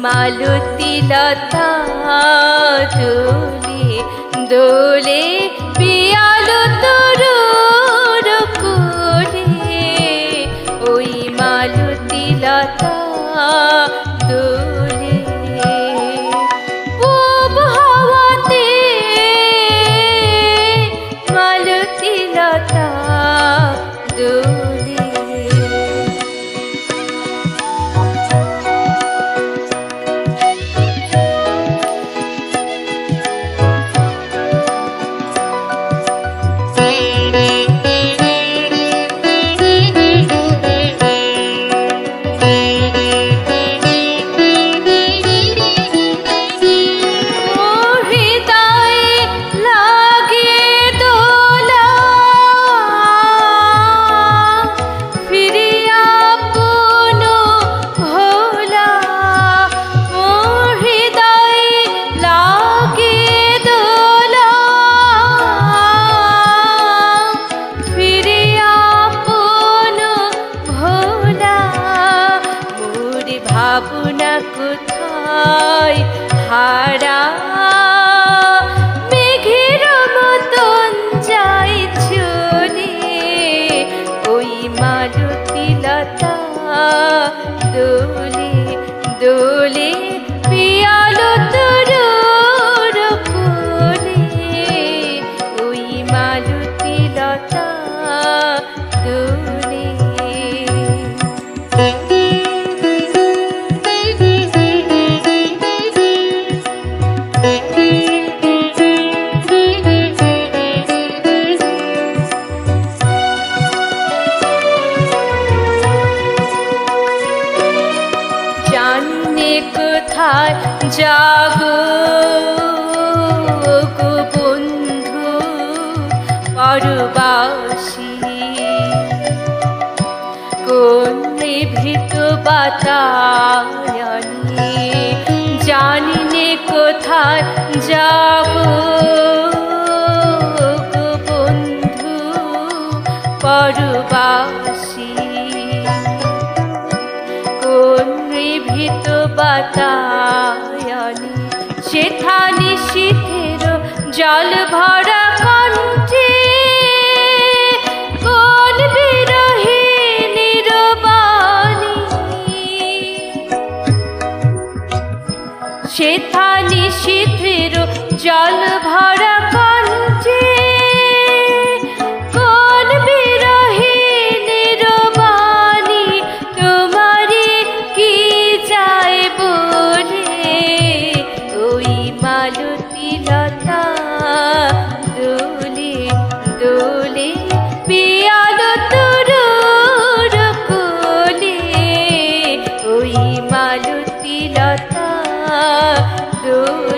মালতী লতা দোলে দোলে পিয়ালো তরুর কোলে, ওই মালতী লতা দোলে। পূব হাওয়াতে মালতী লতা দোলে। ভাবনা কোথায় হারা, মেঘের মতন যাই চলে, ওই মালতী লতা দোলে দোলে পিয়ালো তরুর কোলে, ওই মালতী লতা দোলে। কোথায় যাগো গো বন্ধু পরবাসী, কোন নিভৃত বাতায়নে জানি নে কোথায় যাবো গো বন্ধু পরবাসী, কোন নিভৃত বাতায়নে সেথা নিশীথের জল ভরা কণ্ঠে, কোন বিরহিণীর বাণী, সেথা নিশীথের জল ভরা কণ্ঠে, কোন বিরহিণীর বাণী, তোমারে কি যায় বলে, ওই মালতী লতা দোলে দোলে পিয়ালো তরুর কোলে, ওই মালতী লতা দোলে।